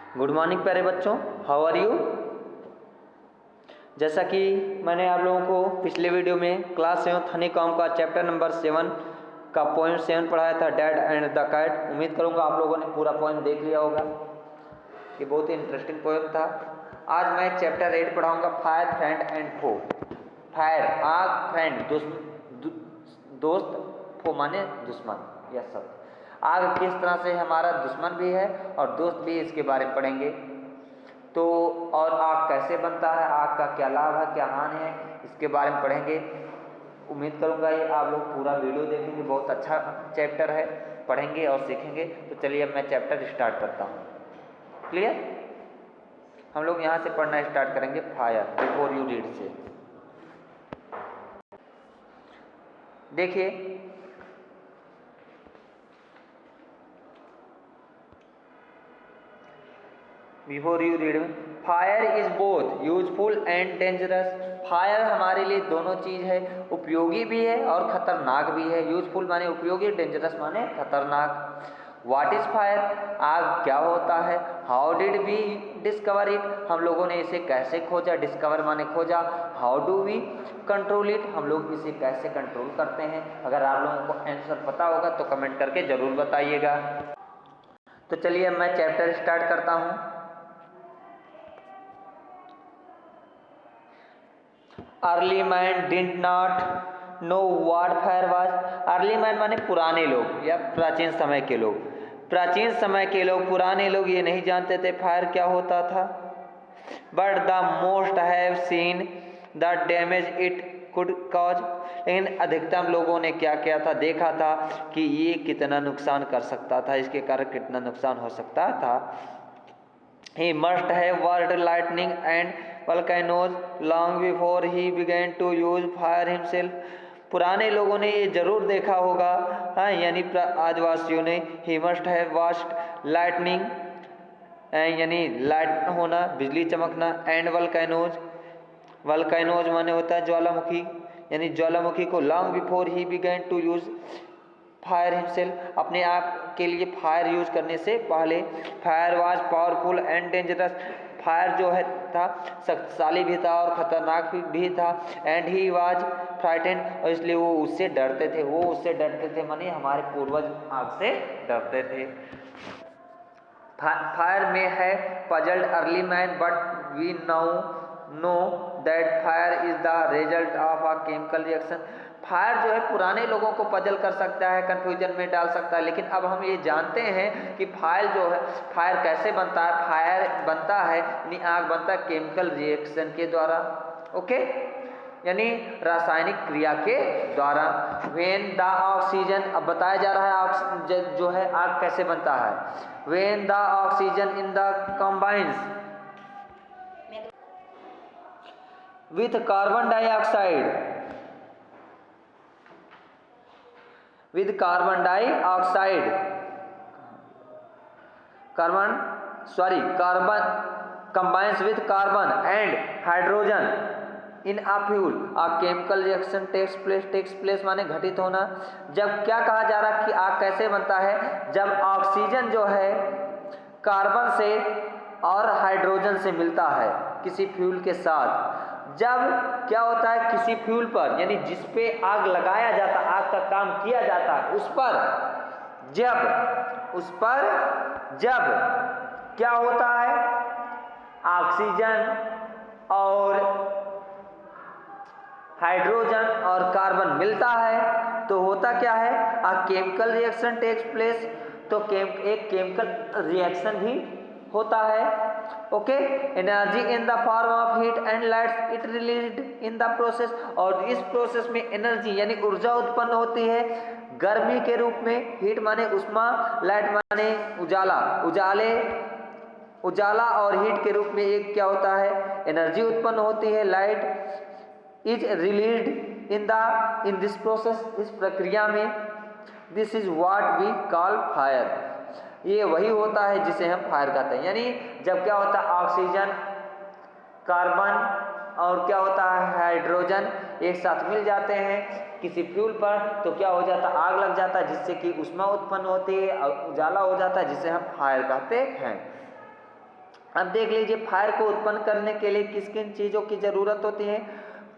Good morning प्यारे बच्चों, how are you. जैसा कि मैंने आप लोगों को पिछले वीडियो में क्लास 7 हनीकॉम्ब का चैप्टर नंबर 7 का पॉइंट 7 पढ़ाया था, डैड एंड द कैट। उम्मीद करूंगा आप लोगों ने पूरा पॉइंट देख लिया होगा। ये बहुत ही इंटरेस्टिंग पॉइंट था। आज मैं चैप्टर 8 पढ़ाऊंगा, fire, friend and foe. Fire आग, फ्रेंड दोस्त, फो माने दुश्मन। यह सब आग किस तरह से हमारा दुश्मन भी है और दोस्त भी, इसके बारे में पढ़ेंगे। तो और आग कैसे बनता है, आग का क्या लाभ है, क्या हानि है, इसके बारे में पढ़ेंगे। उम्मीद करूंगा ये आप लोग पूरा वीडियो देखेंगे। बहुत अच्छा चैप्टर है, पढ़ेंगे और सीखेंगे। तो चलिए अब मैं चैप्टर स्टार्ट करता हूँ। क्लियर। हम लोग यहाँ से पढ़ना स्टार्ट करेंगे फायर बिफोर यू रीड से। देखिए, before you read, fire is both useful and dangerous. Fire हमारे लिए दोनों चीज है, उपयोगी भी है और खतरनाक भी है। यूजफुल माने उपयोगी, डेंजरस माने खतरनाक। व्हाट इज फायर, आग क्या होता है। How did we discover it, हम लोगों ने इसे कैसे खोजा। डिस्कवर माने खोजा। How do we control it, हम लोग इसे कैसे कंट्रोल करते हैं। अगर आप लोगों को आंसर पता होगा तो कमेंट करके जरूर बताइएगा। तो चलिए अब मैं चैप्टर स्टार्ट करता हूँ। Early man did not know what fire was. Early man माने पुराने लोग या प्राचीन समय के लोग। प्राचीन समय के लोग, पुराने लोग ये नहीं जानते थे फायर क्या होता था। But the most have seen the damage it could cause. लेकिन अधिकतम लोगों ने क्या किया था, देखा था कि ये कितना नुकसान कर सकता था, इसके कारण कितना नुकसान हो सकता था। He must have watched lightning and volcanoes long before he began to use fire himself. पुराने लोगों ने ये जरूर देखा होगा, हाँ, यानी आदिवासियों ने। He must have watched lightning, यानी लाइट होना, बिजली चमकना, एंड volcanoes, volcanoes माने होता है ज्वालामुखी, यानी ज्वालामुखी को long before he began to use fire himself, अपने आप के लिए फायर यूज करने से पहले। Fire was powerful and dangerous, fire जो है था शक्तिशाली भी था और खतरनाक भी था। एंड ही वाज फ्राइटेंड, और इसलिए वो उससे डरते थे। वो उससे डरते थे माने हमारे पूर्वज आग से डरते थे। फायर में है puzzled early man, but we now know that fire is the result of a chemical reaction. Fire जो है पुराने लोगों को पजल कर सकता है, कंफ्यूजन में डाल सकता है, लेकिन अब हम ये जानते हैं कि फायर जो है, फायर कैसे बनता है। फायर बनता है यानी आग बनता है केमिकल रिएक्शन के द्वारा, ओके, यानी रासायनिक क्रिया के द्वारा। व्हेन द ऑक्सीजन, अब बताया जा रहा है ऑक्सीजन जो है आग कैसे बनता है। When the oxygen in the combines with carbon dioxide, with carbon dioxide, carbon combines with carbon and hydrogen in a fuel, a chemical reaction takes place माने घटित होना। जब क्या कहा जा रहा है कि आग कैसे बनता है, जब ऑक्सीजन जो है कार्बन से और हाइड्रोजन से मिलता है किसी फ्यूल के साथ। जब क्या होता है किसी फ्यूल पर, यानी जिस पे आग लगाया जाता, आग का काम किया जाता है, उस पर जब क्या होता है ऑक्सीजन और हाइड्रोजन और कार्बन मिलता है तो होता क्या है, a chemical reaction takes place. तो एक केमिकल रिएक्शन भी होता है, okay. Energy in the form of heat and light it released in the process, और इस प्रोसेस में एनर्जी यानी ऊर्जा उत्पन्न होती है गर्मी के रूप में। हीट माने उष्मा, लाइट माने उजाला और हीट के रूप में एक क्या होता है, एनर्जी उत्पन्न होती है। Light is released in this process, इस प्रक्रिया में। This is what we call fire, ये वही होता है जिसे हम फायर कहते हैं। यानी जब क्या होता है ऑक्सीजन, कार्बन और क्या होता है हाइड्रोजन एक साथ मिल जाते हैं किसी फ्यूल पर, तो क्या हो जाता है, आग लग जाता है, जिससे कि ऊष्मा उत्पन्न होती है और उजाला हो जाता है, जिसे हम फायर कहते हैं। अब देख लीजिए, फायर को उत्पन्न करने के लिए किस किन चीज़ों की ज़रूरत होती है।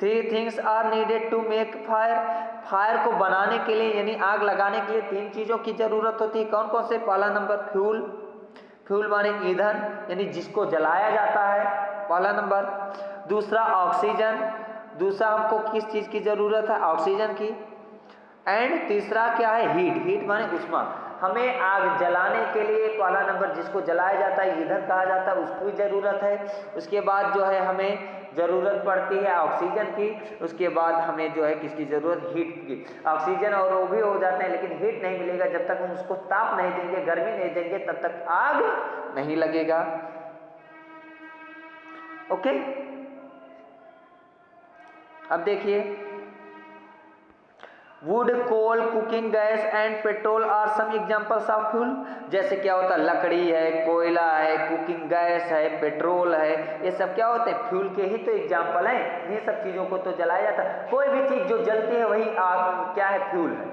3 things are needed to make fire. Fire को बनाने के लिए यानी आग लगाने के लिए 3 चीज़ों की ज़रूरत होती है। कौन कौन से? पहला नंबर फ्यूल, फ्यूल माने ईंधन यानी जिसको जलाया जाता है, पहला नंबर। दूसरा ऑक्सीजन, दूसरा हमको किस चीज़ की ज़रूरत है? ऑक्सीजन की। एंड तीसरा क्या है? हीट, हीट माने उष्मा। हमें आग जलाने के लिए पहला नंबर जिसको जलाया जाता है, ईंधन कहा जाता है, उसकी भी ज़रूरत है। उसके बाद जो है हमें ज़रूरत पड़ती है ऑक्सीजन की। उसके बाद हमें जो है किसकी ज़रूरत? हीट की। ऑक्सीजन और वो भी हो जाते हैं, लेकिन हीट नहीं मिलेगा जब तक हम उसको ताप नहीं देंगे, गर्मी नहीं देंगे, तब तक आग नहीं लगेगा। ओके, अब देखिए, wood, coal, cooking gas and petrol are some examples of fuel. जैसे क्या होता है? लकड़ी है, कोयला है, कुकिंग गैस है, पेट्रोल है, ये सब क्या होते हैं? फ्यूल के ही तो एग्जांपल हैं। ये सब चीज़ों को तो जलाया जाता है। कोई भी चीज़ जो जलती है वही आग क्या है? फ्यूल है।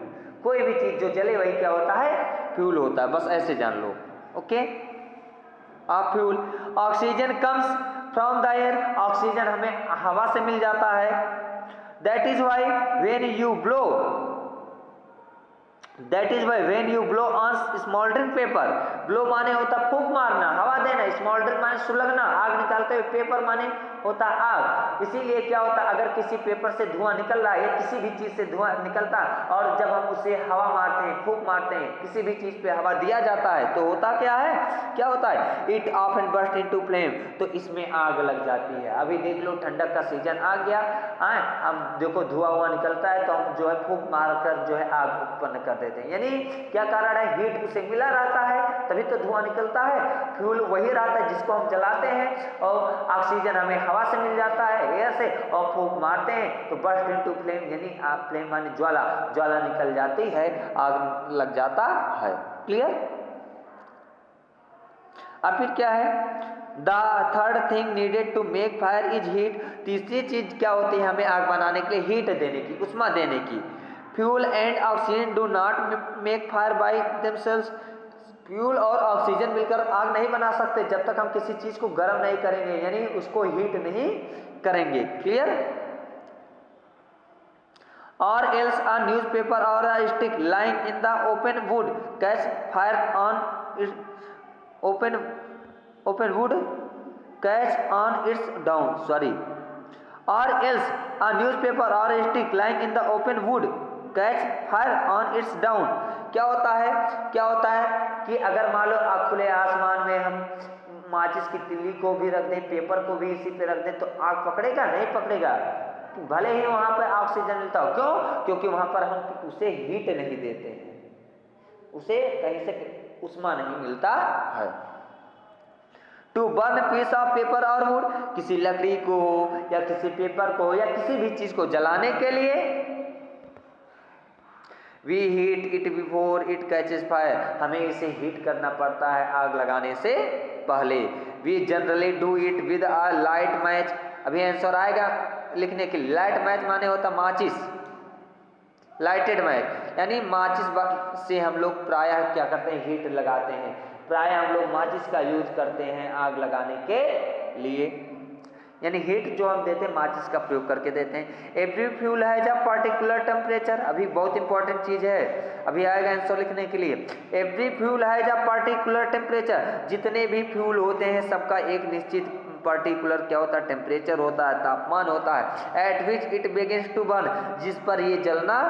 कोई भी चीज़ जो जले वही क्या होता है? फ्यूल होता है। बस ऐसे जान लो। Okay, fuel. Oxygen comes from the air. Oxygen हमें हवा से मिल जाता है। That is why when you blow on smoldering paper, blow माने होता फूंक मारना, हवा देना, स्मोल्डरिंग माने सुलगना, आग निकालते हुए, पेपर माने होता आग। इसीलिए क्या होता, अगर किसी पेपर से धुआं निकल रहा है या किसी भी चीज़ से धुआं निकलता है और जब हम उसे हवा मारते हैं, फूंक मारते हैं, किसी भी चीज़ पे हवा दिया जाता है तो होता क्या है? क्या होता है? It often burst into flame, तो इसमें आग लग जाती है। अभी देख लो, ठंडक का सीजन आ गया, हम देखो धुआं हुआ निकलता है तो हम जो है फूंक मार कर जो है आग उत्पन्न कर देते हैं। यानी क्या कारण है? हीट उसे मिला रहता है तभी तो धुआं निकलता है। फ्यूल वही रहता है जिसको हम जलाते हैं, और ऑक्सीजन हमें हवा से मिल जाता है, एयर से, और फूंक मारते हैं तो बर्स्ट इनटू फ्लेम, यानी फ्लेम माने ज्वाला, ज्वाला निकल जाती है, आग लग जाता है। क्लियर? अब फिर क्या है? The third thing needed to make fire is heat. तीसरी चीज क्या होती है हमें आग बनाने के लिए? हीट देने की, उष्मा देने की। Fuel and oxygen do not make fire by themselves. Fuel और ऑक्सीजन मिलकर आग नहीं बना सकते जब तक हम किसी चीज को गर्म नहीं करेंगे, यानी उसको हीट नहीं करेंगे। क्लियर? और एल्स अ न्यूज़पेपर और a stick lying in the open would catch fire on open wood catch on its down, sorry, or else a newspaper or a stick lying in the open wood catch fire on its down। क्या होता है? क्या होता है कि अगर मान लो खुले आसमान में हम माचिस की तिल्ली को भी रख दें, पेपर को भी इसी पे रख दें, तो आग पकड़ेगा? नहीं पकड़ेगा। भले ही वहां पर ऑक्सीजन मिलता हो, क्यों? क्योंकि वहां पर हम उसे हीट नहीं देते हैं, उसे कहीं से उष्मा नहीं मिलता है। To burn piece of paper और वुड, किसी लकड़ी को या किसी पेपर को या किसी भी चीज को जलाने के लिए, we heat it before it catches fire, हमें इसे हीट करना पड़ता है आग लगाने से पहले। We generally do it with a light match. अभी आंसर आएगा लिखने के लिए। लाइट मैच माने होता माचिस, लाइटेड मैच, यानी माचिस से हम लोग प्रायः क्या करते हैं? हीट लगाते हैं। प्रायः हम लोग माचिस का यूज करते हैं आग लगाने के लिए, यानी हीट जो हम देते हैं माचिस का प्रयोग करके देते हैं। Every fuel has a particular temperature, अभी बहुत इंपॉर्टेंट चीज है, अभी आएगा आंसर लिखने के लिए। Every fuel has a particular temperature, जितने भी फ्यूल होते हैं सबका एक निश्चित पर्टिकुलर क्या होता है? टेम्परेचर होता है, तापमान होता है। At which it begins to burn, जिस पर ये जलना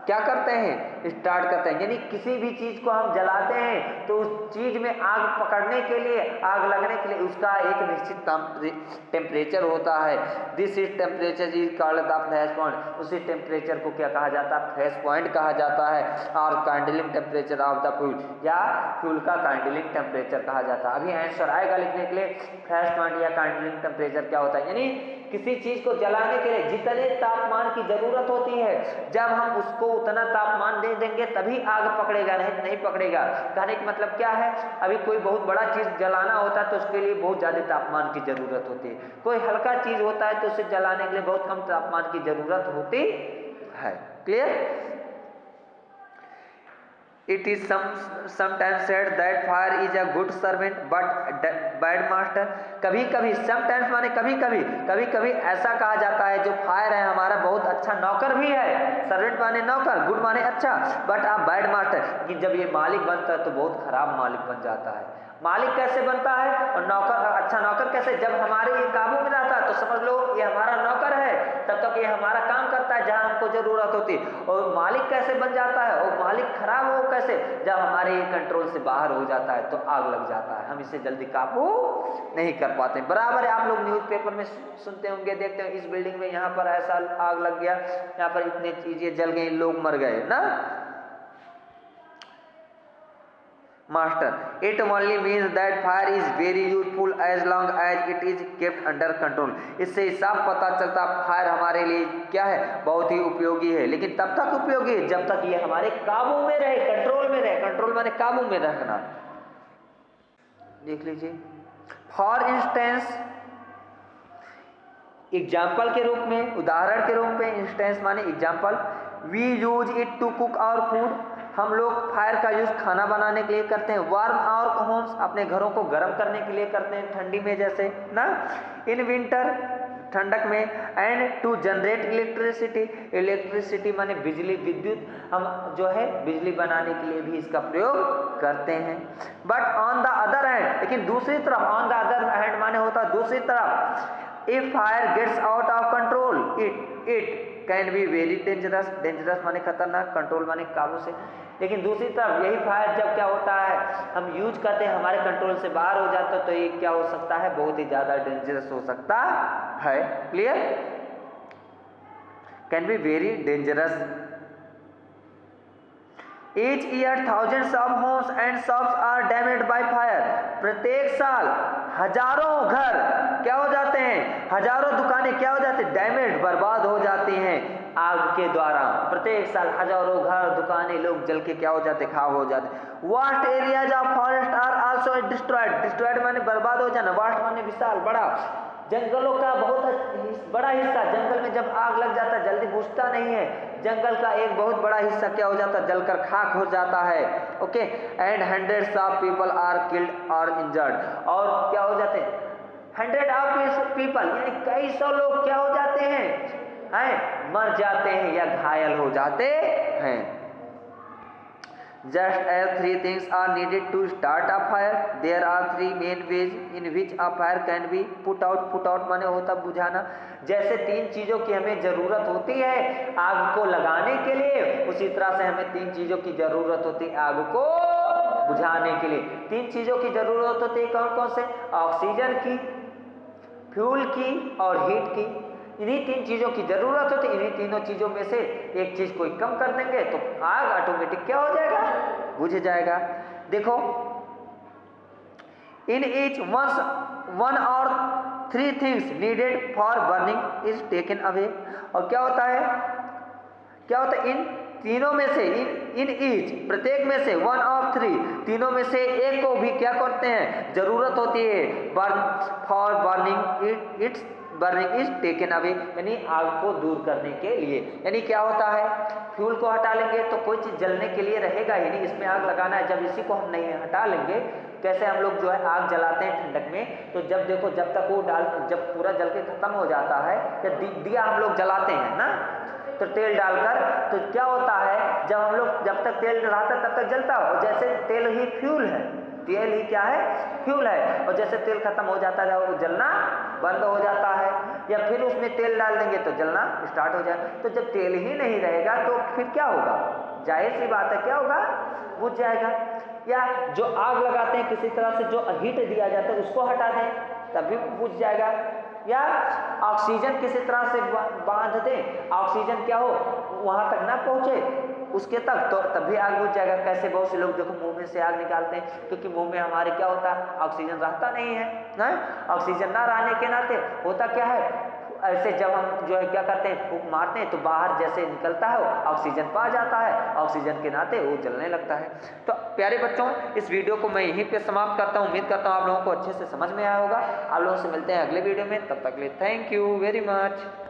क्या करते हैं? स्टार्ट करते हैं। यानी किसी भी चीज को हम जलाते हैं तो उस चीज में आग पकड़ने के लिए, आग लगने के लिए उसका एक निश्चित टेम्परेचर होता है। This is temperature is called the flash point, उसी टेम्परेचर को क्या कहा जाता है? फ्लैश पॉइंट कहा जाता है। और काइंडलिंग टेम्परेचर ऑफ द फ्यूल, या फ्यूल का काइंडलिंग टेम्परेचर कहा जाता है। अभी आंसर आएगा लिखने के लिए, फ्लैश पॉइंट या काइंडलिंग टेम्परेचर क्या होता है? यानी किसी चीज को जलाने के लिए जितने तापमान की जरूरत होती है, जब हम उसको उतना तापमान दे देंगे तभी आग पकड़ेगा, नहीं पकड़ेगा। कहने का मतलब क्या है? अभी कोई बहुत बड़ा चीज जलाना होता है तो उसके लिए बहुत ज्यादा तापमान की जरूरत होती है। कोई हल्का चीज होता है तो उसे जलाने के लिए बहुत कम तापमान की जरूरत होती है। Clear? It is sometimes said that fire is a good servant but bad master. कभी कभी sometimes माने कभी कभी ऐसा कहा जाता है जो फायर है हमारा बहुत अच्छा नौकर भी है, सर्वेंट माने नौकर, गुड माने अच्छा, बट आप बैड मास्टर, कि जब ये मालिक बनता है तो बहुत खराब मालिक बन जाता है। मालिक कैसे बनता है और नौकर अच्छा नौकर कैसे, जब हमारे ये काबू में रहता है तो समझ लो ये हमारा नौकर है, तब तक ये हमारा काम करता है जहां हमको जरूरत होती है। और मालिक कैसे बन जाता है और मालिक खराब हो कैसे, जब हमारे ये कंट्रोल से बाहर हो जाता है तो आग लग जाता है, हम इसे जल्दी काबू नहीं कर पाते। बराबर है, आप लोग न्यूज़पेपर में सुनते होंगे, देखते हैं इस बिल्डिंग में यहाँ पर ऐसा आग लग गया, यहाँ पर इतनी चीजें जल गई, लोग मर गए ना। Master, it only means that fire is very useful as long as it is kept under control. इससे साफ पता चलता फायर हमारे लिए क्या है, बहुत ही उपयोगी है, लेकिन तब तक उपयोगी है जब तक ये हमारे काबू में रहे, कंट्रोल में रहे। कंट्रोल माने काबू में रखना। देख लीजिए, फॉर इंस्टेंस, एग्जाम्पल के रूप में, उदाहरण के रूप में, इंस्टेंस माने example, we use it to cook our food, हम लोग फायर का यूज खाना बनाने के लिए करते हैं। वार्म आवर होम्स, अपने घरों को गर्म करने के लिए करते हैं ठंडी में जैसे ना, इन विंटर ठंडक में, and to generate electricity, electricity माने बिजली, विद्युत, हम जो है बिजली बनाने के लिए भी इसका प्रयोग करते हैं। But on the other hand, लेकिन दूसरी तरफ, ऑन द अदर हैंड माने होता है दूसरी तरफ, if fire gets out of control it can be very dangerous, dangerous माने खतरनाक, कंट्रोल माने काबू से। लेकिन दूसरी तरफ यही फायर जब क्या होता है, हम यूज करते हैं, हमारे कंट्रोल से बाहर हो जाता है, तो ये क्या हो सकता है, बहुत ही ज्यादा डेंजरस हो सकता है। Clear, can be very dangerous. Each year thousands of homes and shops are damaged by fire. प्रत्येक साल हजारों घर क्या हो जाते हैं, हजारों दुकानें क्या हो जाती हैं, डैमेज, बर्बाद हो जाती हैं आग के द्वारा। प्रत्येक साल हजारों घर, दुकानें, लोग जल के क्या हो जाते, खाक हो जाते। Vast areas of forest are also destroyed, destroyed माने बर्बाद हो जाना, वास्ट माने विशाल, बड़ा, जंगलों का बहुत बड़ा हिस्सा, जंगल में जब आग लग जाता है जल्दी बुझता नहीं है, जंगल का एक बहुत बड़ा हिस्सा क्या हो जाता है, जलकर खाक हो जाता है। Okay, and hundreds of people are killed और इंजर्ड, और क्या हो जाते हैं, 100 ऑफ पीपल यानी कई सौ लोग क्या हो जाते हैं, मर जाते हैं या घायल हो जाते हैं। Just as 3 things are needed to start a fire, there are 3 main ways in which a fire can be put out. Put out माने होता बुझाना। जैसे 3 चीजों की हमें जरूरत होती है आग को लगाने के लिए, उसी तरह से हमें 3 चीजों की जरूरत होती है आग को बुझाने के लिए। 3 चीजों की जरूरत होती है, कौन कौन से, ऑक्सीजन की, फ्यूल की और हीट की। इन्हीं 3 चीजों की जरूरत होती है। इन्हीं तीनों चीजों में से एक चीज कोई कम कर देंगे तो आग ऑटोमेटिक क्या हो जाएगा, बुझ जाएगा। देखो, इन ईच वन और 3 things needed for burning is taken away. और क्या होता है, क्या होता है, इन तीनों में से, इन ईच प्रत्येक में से, 1 ऑफ 3 तीनों में से एक को भी क्या करते हैं, जरूरत होती है for burning it's burning is taken away, यानी आग को दूर करने के लिए। यानी क्या होता है, फ्यूल को हटा लेंगे तो कोई चीज जलने के लिए रहेगा ही नहीं, इसमें आग लगाना है। जब इसी को हम नहीं हटा लेंगे, कैसे हम लोग जो है आग जलाते हैं ठंडक में, तो जब देखो जब तक वो जब पूरा जल के खत्म हो जाता है, या दिया हम लोग जलाते हैं ना, तो तेल डालकर, तो क्या होता है, जब हम लोग जब तक तेल रहता है तब तक जलता हो, जैसे तेल ही फ्यूल है, तेल ही क्या है, फ्यूल है। और जैसे तेल खत्म हो जाता है वो जलना बंद हो जाता है, या फिर उसमें तेल डाल देंगे तो जलना स्टार्ट हो जाएगा। तो जब तेल ही नहीं रहेगा तो फिर क्या होगा, जाहिर सी बात है क्या होगा, बुझ जाएगा। या जो आग लगाते हैं किसी तरह से जो हीट दिया जाता है उसको हटा दें तभी बुझ जाएगा। या ऑक्सीजन किसी तरह से बांध दें, ऑक्सीजन क्या हो वहां तक ना पहुंचे उसके तक, तो तभी आग बुझ जाएगा। कैसे, बहुत से लोग देखो मुंह में से आग निकालते हैं, क्योंकि मुंह में हमारे क्या होता है, ऑक्सीजन रहता नहीं है ना। ऑक्सीजन ना रहने के नाते होता क्या है, ऐसे जब हम जो है क्या करते हैं, फूंक मारते हैं तो बाहर जैसे निकलता है वो ऑक्सीजन पा जाता है, ऑक्सीजन के नाते वो जलने लगता है। तो प्यारे बच्चों, इस वीडियो को मैं यहीं पे समाप्त करता हूँ। उम्मीद करता हूँ आप लोगों को अच्छे से समझ में आया होगा। आप लोगों से मिलते हैं अगले वीडियो में, तब तक के लिए थैंक यू वेरी मच।